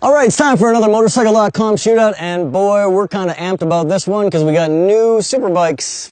All right, it's time for another Motorcycle.com shootout, and boy, we're kind of amped about this one because we got new Superbikes.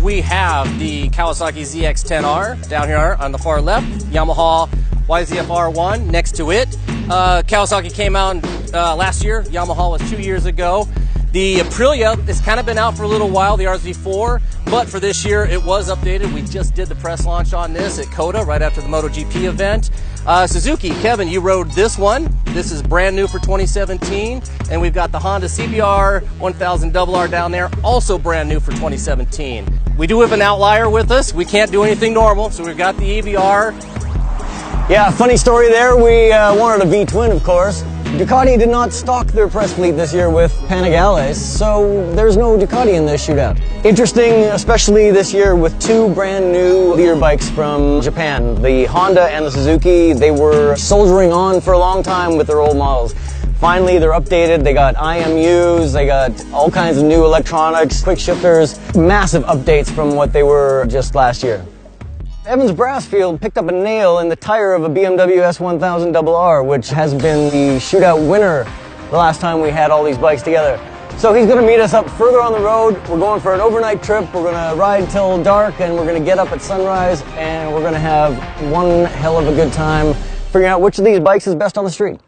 We have the Kawasaki ZX-10R down here on the far left, Yamaha YZF-R1 next to it. Kawasaki came out last year, Yamaha was 2 years ago. The Aprilia has kind of been out for a little while, the RZ4, but for this year it was updated. We just did the press launch on this at COTA right after the MotoGP event. Suzuki, Kevin, you rode this one. This is brand new for 2017. And we've got the Honda CBR 1000RR down there, also brand new for 2017. We do have an outlier with us. We can't do anything normal, so we've got the EVR. Yeah, funny story there. We wanted a V-twin, of course. Ducati did not stock their press fleet this year with Panigales, so there's no Ducati in this shootout. Interesting, especially this year with two brand new leader bikes from Japan. The Honda and the Suzuki, they were soldiering on for a long time with their old models. Finally, they're updated. They got IMUs, they got all kinds of new electronics, quick shifters, massive updates from what they were just last year. Evans Brassfield picked up a nail in the tire of a BMW S1000RR, which has been the shootout winner the last time we had all these bikes together. So he's going to meet us up further on the road. We're going for an overnight trip. We're going to ride till dark, and we're going to get up at sunrise, and we're going to have one hell of a good time figuring out which of these bikes is best on the street.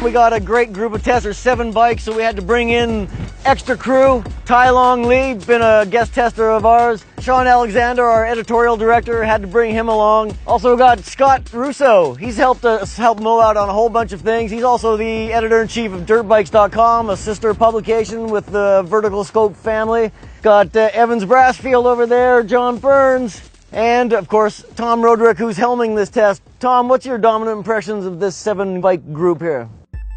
We got a great group of testers, 7 bikes, so we had to bring in extra crew. Tai Long Lee, been a guest tester of ours. Sean Alexander, our editorial director, had to bring him along. Also got Scott Russo. He's helped us mow out on a whole bunch of things. He's also the editor-in-chief of DirtBikes.com, a sister publication with the Vertical Scope family. Got Evans Brassfield over there, John Burns, and of course, Tom Roderick, who's helming this test. Tom, what's your dominant impressions of this 7-bike group here?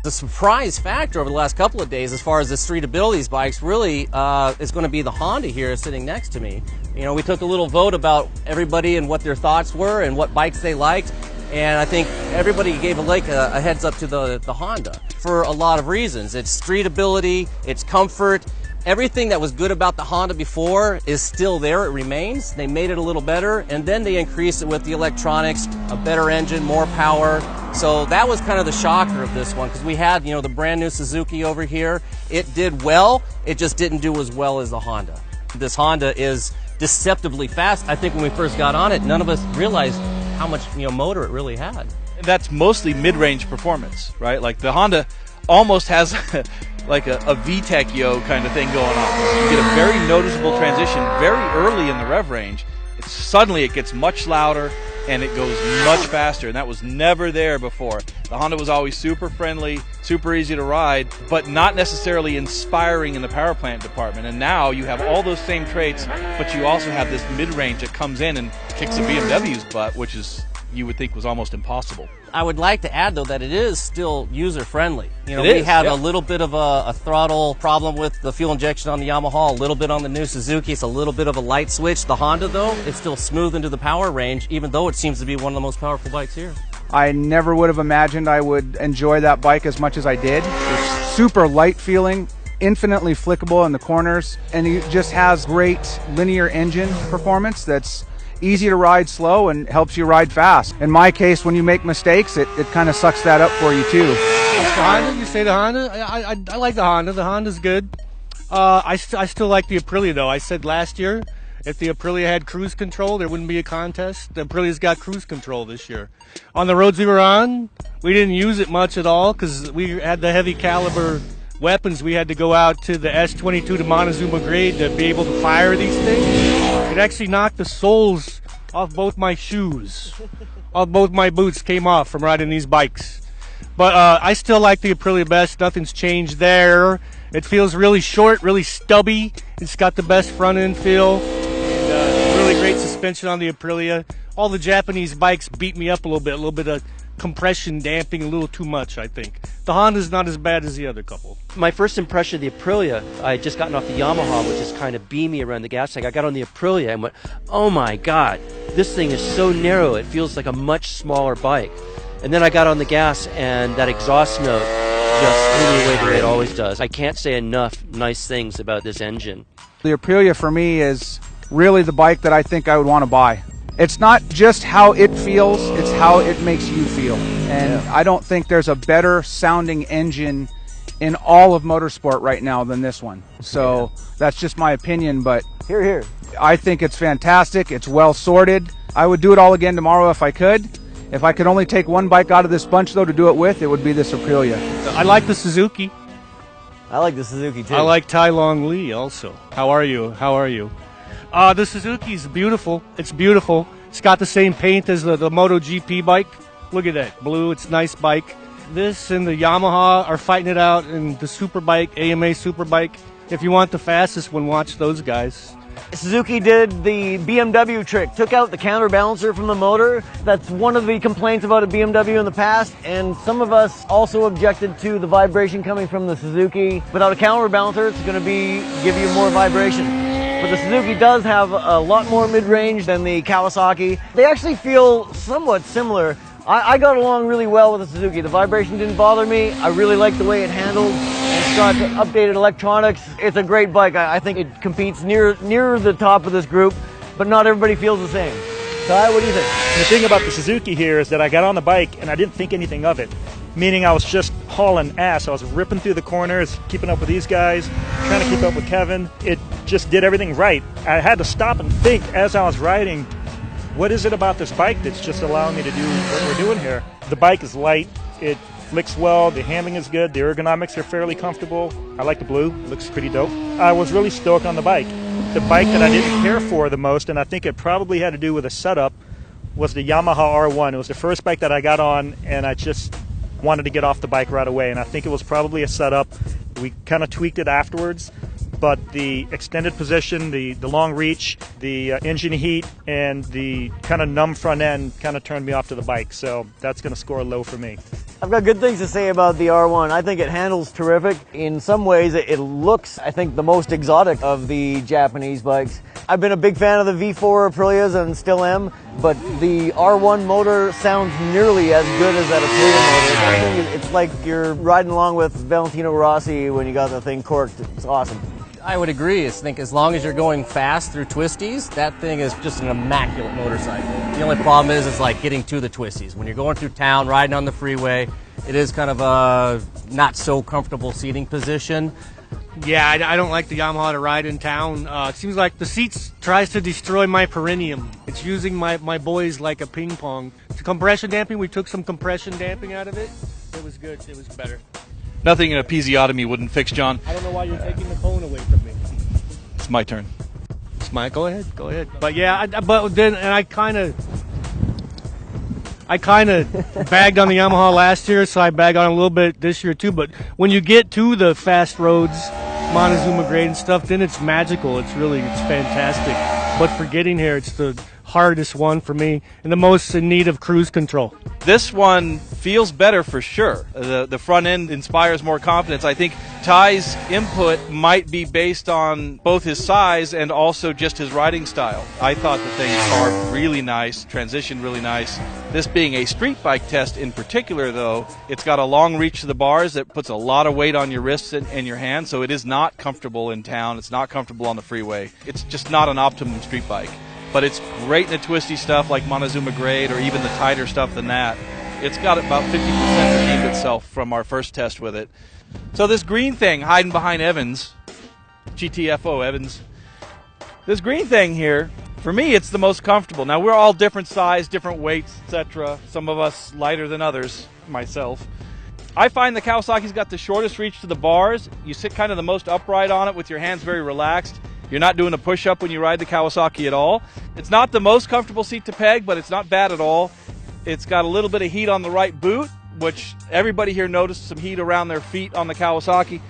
The surprise factor over the last couple of days as far as the streetability of these bikes really is going to be the Honda here sitting next to me. You know, we took a little vote about everybody and what their thoughts were and what bikes they liked, and I think everybody gave a heads up to the Honda for a lot of reasons. Its streetability, its comfort, everything that was good about the Honda before is still there. It remains. They made it a little better, and then they increased it with the electronics, a better engine, more power. So that was kind of the shocker of this one, because we had, you know, the brand new Suzuki over here. It did well, it just didn't do as well as the Honda. This Honda is deceptively fast. I think when we first got on it, none of us realized how much, you know, motor it really had. That's mostly mid-range performance, right? Like the Honda almost has like a VTEC yo kind of thing going on. You get a very noticeable transition very early in the rev range. Suddenly it gets much louder and it goes much faster, and that was never there before. The Honda was always super friendly, super easy to ride, but not necessarily inspiring in the power plant department. And now you have all those same traits, but you also have this mid-range that comes in and kicks the BMW's butt, which is, you would think, was almost impossible. I would like to add, though, that it is still user-friendly. You know, we have a little bit of a throttle problem with the fuel injection on the Yamaha, a little bit on the new Suzuki. It's a little bit of a light switch. The Honda, though, it's still smooth into the power range, even though it seems to be one of the most powerful bikes here. I never would have imagined I would enjoy that bike as much as I did. It's super light feeling, infinitely flickable in the corners, and it just has great linear engine performance that's easy to ride slow and helps you ride fast. In my case, when you make mistakes, it kind of sucks that up for you too. The Honda, you say the Honda? I like the Honda. The Honda's good. I still like the Aprilia though. I said last year, if the Aprilia had cruise control, there wouldn't be a contest. The Aprilia's got cruise control this year. On the roads we were on, we didn't use it much at all because we had the heavy caliber weapons. We had to go out to the S22 to Montezuma grade to be able to fire these things. It actually knocked the soles off both my shoes. Off both my boots came off from riding these bikes. But I still like the Aprilia best. Nothing's changed there. It feels really short, really stubby. It's got the best front end feel. And really great suspension on the Aprilia. All the Japanese bikes beat me up a little bit of compression damping, a little too much, I think. The Honda's not as bad as the other couple. My first impression of the Aprilia, I had just gotten off the Yamaha, which is kind of beamy around the gas tank. I got on the Aprilia and went, oh my God, this thing is so narrow. It feels like a much smaller bike. And then I got on the gas and that exhaust note just blew me away the way it always does. I can't say enough nice things about this engine. The Aprilia for me is really the bike that I think I would want to buy. It's not just how it feels, it's how it makes you feel. And I don't think there's a better sounding engine in all of motorsport right now than this one. So that's just my opinion, but Here, here. I think it's fantastic. It's well sorted. I would do it all again tomorrow if I could. If I could only take one bike out of this bunch though to do it with, it would be this Aprilia. I like the Suzuki. I like the Suzuki too. I like Tai Long Lee also. How are you? How are you? The Suzuki's beautiful. It's beautiful. It's got the same paint as the MotoGP bike. Look at that, blue. It's a nice bike. This and the Yamaha are fighting it out in the Superbike, AMA Superbike. If you want the fastest one, watch those guys. Suzuki did the BMW trick, took out the counterbalancer from the motor. That's one of the complaints about a BMW in the past, and some of us also objected to the vibration coming from the Suzuki. Without a counterbalancer, it's going to give you more vibration. But the Suzuki does have a lot more mid-range than the Kawasaki. They actually feel somewhat similar. I got along really well with the Suzuki. The vibration didn't bother me. I really like the way it handled. It's got updated electronics. It's a great bike. I think it competes near the top of this group, but not everybody feels the same. Ty, what do you think? The thing about the Suzuki here is that I got on the bike and I didn't think anything of it. Meaning I was just hauling ass. I was ripping through the corners, keeping up with these guys, trying to keep up with Kevin. It just did everything right. I had to stop and think as I was riding, what is it about this bike that's just allowing me to do what we're doing here? The bike is light, it flicks well, the handling is good, the ergonomics are fairly comfortable. I like the blue, it looks pretty dope. I was really stoked on the bike. The bike that I didn't care for the most, and I think it probably had to do with the setup, was the Yamaha R1. It was the first bike that I got on, and I just wanted to get off the bike right away, and I think it was probably a setup. We kind of tweaked it afterwards, but the extended position, the long reach, the engine heat, and the kind of numb front end kind of turned me off to the bike, so that's going to score low for me. I've got good things to say about the R1. I think it handles terrific. In some ways, it looks, I think, the most exotic of the Japanese bikes. I've been a big fan of the V4 Aprilias and still am, but the R1 motor sounds nearly as good as that Aprilia motor. I think it's like you're riding along with Valentino Rossi when you got the thing corked. It's awesome. I would agree. I think as long as you're going fast through twisties, that thing is just an immaculate motorcycle. The only problem is like getting to the twisties. When you're going through town, riding on the freeway, it is kind of a not so comfortable seating position. Yeah, I don't like the Yamaha to ride in town. It seems like the seats tries to destroy my perineum. It's using my boys like a ping pong. The compression damping, we took some compression damping out of it. It was good. It was better. Nothing an episiotomy wouldn't fix, John. I don't know why you're taking the phone away from me. It's my turn. It's my, go ahead. But yeah, I kind of bagged on the Yamaha last year, so I bag on a little bit this year too. But when you get to the fast roads, Montezuma grade and stuff, then it's magical. It's fantastic. But for getting here, it's the hardest one for me and the most in need of cruise control. This one feels better for sure. The front end inspires more confidence. I think Ty's input might be based on both his size and also just his riding style. I thought the thing carved really nice, transitioned really nice. This being a street bike test in particular, though, it's got a long reach to the bars that puts a lot of weight on your wrists and your hands, so it is not comfortable in town. It's not comfortable on the freeway. It's just not an optimum street bike. But it's great in the twisty stuff like Montezuma Grade or even the tighter stuff than that. It's got about 50% redeemed itself from our first test with it. So this green thing hiding behind Evans, GTFO Evans, this green thing here, for me, it's the most comfortable. Now, we're all different size, different weights, etc. Some of us lighter than others, myself. I find the Kawasaki's got the shortest reach to the bars. You sit kind of the most upright on it with your hands very relaxed. You're not doing a push-up when you ride the Kawasaki at all. It's not the most comfortable seat to peg, but it's not bad at all. It's got a little bit of heat on the right boot, which everybody here noticed some heat around their feet on the Kawasaki.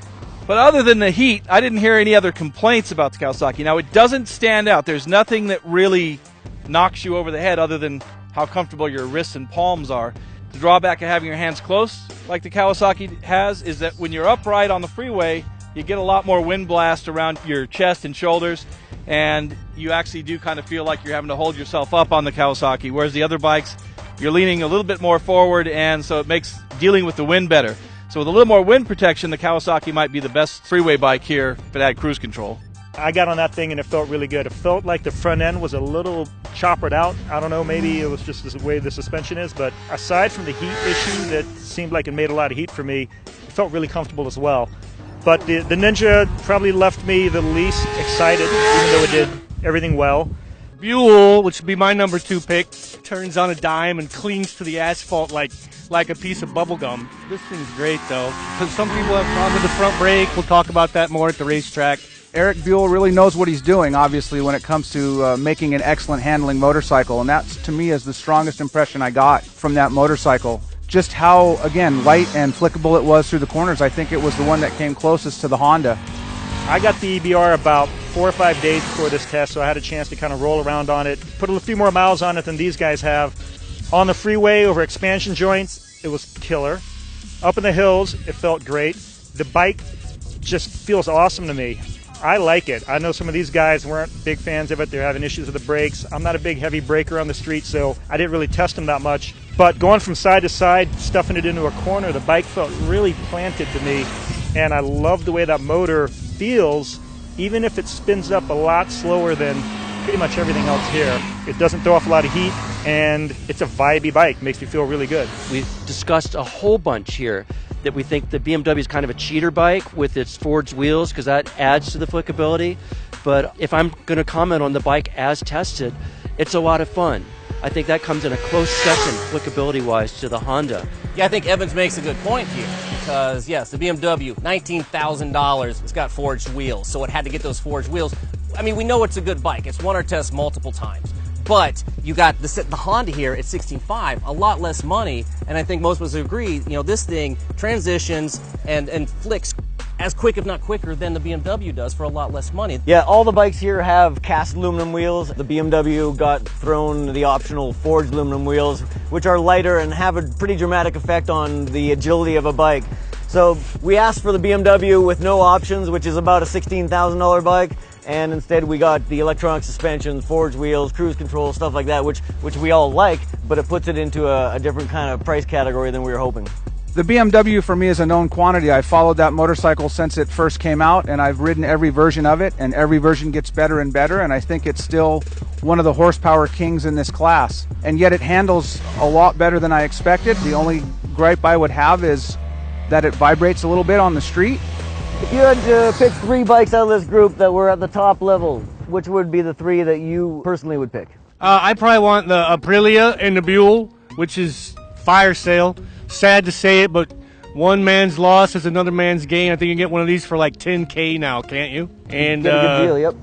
But other than the heat, I didn't hear any other complaints about the Kawasaki. Now, it doesn't stand out. There's nothing that really knocks you over the head other than how comfortable your wrists and palms are. The drawback of having your hands close, like the Kawasaki has, is that when you're upright on the freeway, you get a lot more wind blast around your chest and shoulders, and you actually do kind of feel like you're having to hold yourself up on the Kawasaki, whereas the other bikes, you're leaning a little bit more forward, and so it makes dealing with the wind better. So with a little more wind protection, the Kawasaki might be the best freeway bike here if it had cruise control. I got on that thing and it felt really good. It felt like the front end was a little choppered out. I don't know, maybe it was just the way the suspension is, but aside from the heat issue that seemed like it made a lot of heat for me, it felt really comfortable as well. But the Ninja probably left me the least excited, even though it did everything well. Buell, which would be my number 2 pick, turns on a dime and clings to the asphalt like a piece of bubble gum. This thing's great, though, because some people have problems with the front brake. We'll talk about that more at the racetrack. Eric Buell really knows what he's doing, obviously, when it comes to making an excellent handling motorcycle, and that, to me, is the strongest impression I got from that motorcycle. Just how, again, light and flickable it was through the corners. I think it was the one that came closest to the Honda. I got the EBR about 4 or 5 days before this test, so I had a chance to kind of roll around on it, put a few more miles on it than these guys have. On the freeway over expansion joints, it was killer. Up in the hills, it felt great. The bike just feels awesome to me. I like it. I know some of these guys weren't big fans of it. They're having issues with the brakes. I'm not a big heavy braker on the street, so I didn't really test them that much. But going from side to side, stuffing it into a corner, the bike felt really planted to me. And I love the way that motor feels, even if it spins up a lot slower than pretty much everything else here. It doesn't throw off a lot of heat, and it's a vibey bike. Makes me feel really good. We've discussed a whole bunch here that we think the BMW is kind of a cheater bike with its forged wheels because that adds to the flickability. But if I'm going to comment on the bike as tested, it's a lot of fun. I think that comes in a close second, flickability-wise, to the Honda. Yeah, I think Evans makes a good point here because, yes, the BMW, $19,000, it's got forged wheels, so it had to get those forged wheels. I mean, we know it's a good bike. It's won our test multiple times. But you got the Honda here at $16,500, a lot less money, and I think most of us agree, this thing transitions and flicks as quick, if not quicker, than the BMW does for a lot less money. Yeah, all the bikes here have cast aluminum wheels. The BMW got thrown the optional forged aluminum wheels, which are lighter and have a pretty dramatic effect on the agility of a bike. So we asked for the BMW with no options, which is about a $16,000 bike. And instead we got the electronic suspension, forged wheels, cruise control, stuff like that, which we all like, but it puts it into a different kind of price category than we were hoping. The BMW for me is a known quantity. I followed that motorcycle since it first came out, and I've ridden every version of it, and every version gets better and better, and I think it's still one of the horsepower kings in this class. And yet it handles a lot better than I expected. The only gripe I would have is that it vibrates a little bit on the street. If you had to pick 3 bikes out of this group that were at the top level, which would be the 3 that you personally would pick? I probably want the Aprilia and the Buell, which is fire sale. Sad to say it, but one man's loss is another man's gain. I think you can get one of these for like $10K now, can't you? And Get a good deal, yep.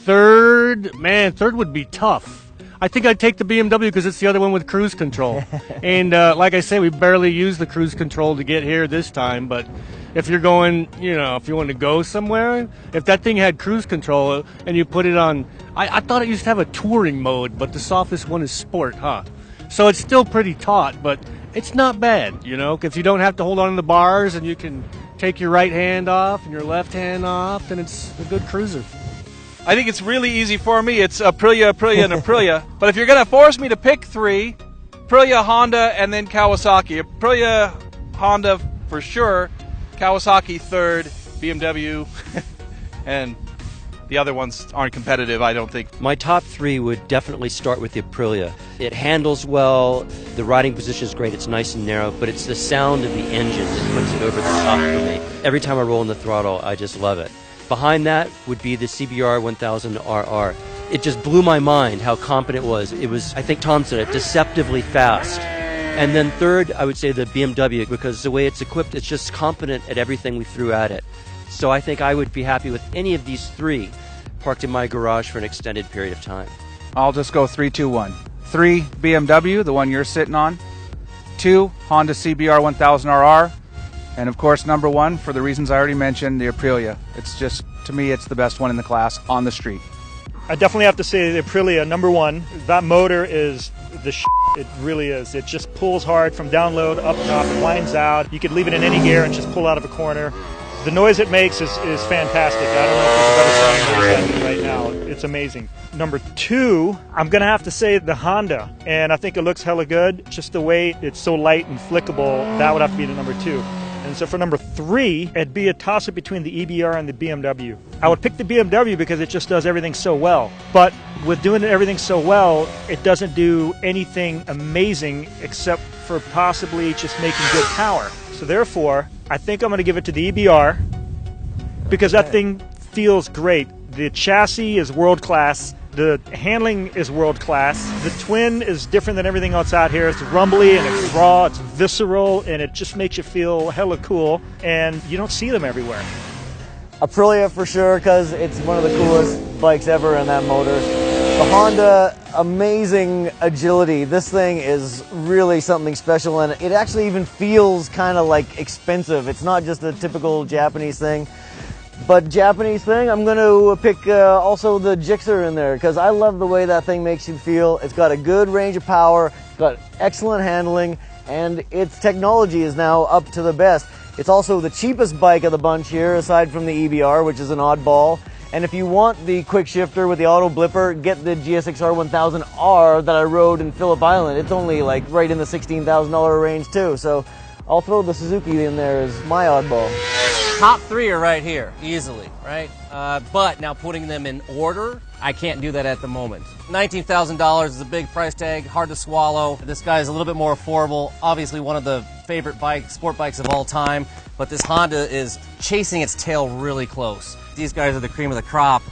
Third would be tough. I think I'd take the BMW because it's the other one with cruise control. And like I say, we barely used the cruise control to get here this time, but if you're going, if you want to go somewhere, if that thing had cruise control and you put it on, I thought it used to have a touring mode, but the softest one is sport, huh? So it's still pretty taut, but it's not bad, if you don't have to hold on to the bars and you can take your right hand off and your left hand off, then it's a good cruiser. I think it's really easy for me. It's Aprilia, and Aprilia. But if you're going to force me to pick 3, Aprilia, Honda, and then Kawasaki. Aprilia, Honda for sure, Kawasaki third, BMW, and the other ones aren't competitive, I don't think. My top 3 would definitely start with the Aprilia. It handles well, the riding position is great, it's nice and narrow, but it's the sound of the engine that puts it over the top for me. Every time I roll in the throttle, I just love it. Behind that would be the CBR 1000RR. It just blew my mind how competent it was. It was, I think Tom said it, deceptively fast. And then third, I would say the BMW, because the way it's equipped, it's just competent at everything we threw at it. So I think I would be happy with any of these 3. parked in my garage for an extended period of time. I'll just go 3, 2, 1. 3, BMW, the one you're sitting on. 2, Honda CBR 1000RR. And of course, number 1, for the reasons I already mentioned, the Aprilia. It's just, to me, it's the best one in the class on the street. I definitely have to say the Aprilia, number 1. That motor is the shit. It really is. It just pulls hard from down low to up top. It winds out. You could leave it in any gear and just pull out of a corner. The noise it makes is fantastic. I don't know if there's a better sound noise than it right now. It's amazing. Number 2, I'm going to have to say the Honda. And I think it looks hella good. Just the way it's so light and flickable, that would have to be the number 2. And so for number 3, it'd be a toss-up between the EBR and the BMW. I would pick the BMW because it just does everything so well. But with doing everything so well, it doesn't do anything amazing except for possibly just making good power. So therefore, I think I'm going to give it to the EBR because that thing feels great. The chassis is world class. The handling is world class. The twin is different than everything else out here. It's rumbly and it's raw, it's visceral, and it just makes you feel hella cool. And you don't see them everywhere. Aprilia for sure, because it's one of the coolest bikes ever in that motor. The Honda, amazing agility. This thing is really something special, and it actually even feels kind of like expensive. It's not just a typical Japanese thing. But Japanese thing, I'm going to pick also the Gixxer in there because I love the way that thing makes you feel. It's got a good range of power, it's got excellent handling, and its technology is now up to the best. It's also the cheapest bike of the bunch here, aside from the EBR, which is an oddball. And if you want the quick shifter with the auto blipper, get the GSX-R 1000R that I rode in Phillip Island. It's only like right in the $16,000 range too. So I'll throw the Suzuki in there as my oddball. Top 3 are right here, easily, right? But now putting them in order, I can't do that at the moment. $19,000 is a big price tag, hard to swallow. This guy is a little bit more affordable. Obviously one of the favorite sport bikes of all time, but this Honda is chasing its tail really close. These guys are the cream of the crop.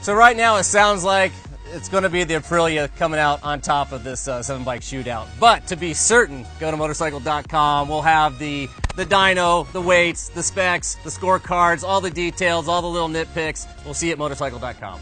So right now it sounds like it's going to be the Aprilia coming out on top of this 7-bike shootout. But to be certain, go to motorcycle.com. We'll have the dyno, the weights, the specs, the scorecards, all the details, all the little nitpicks. We'll see you at motorcycle.com.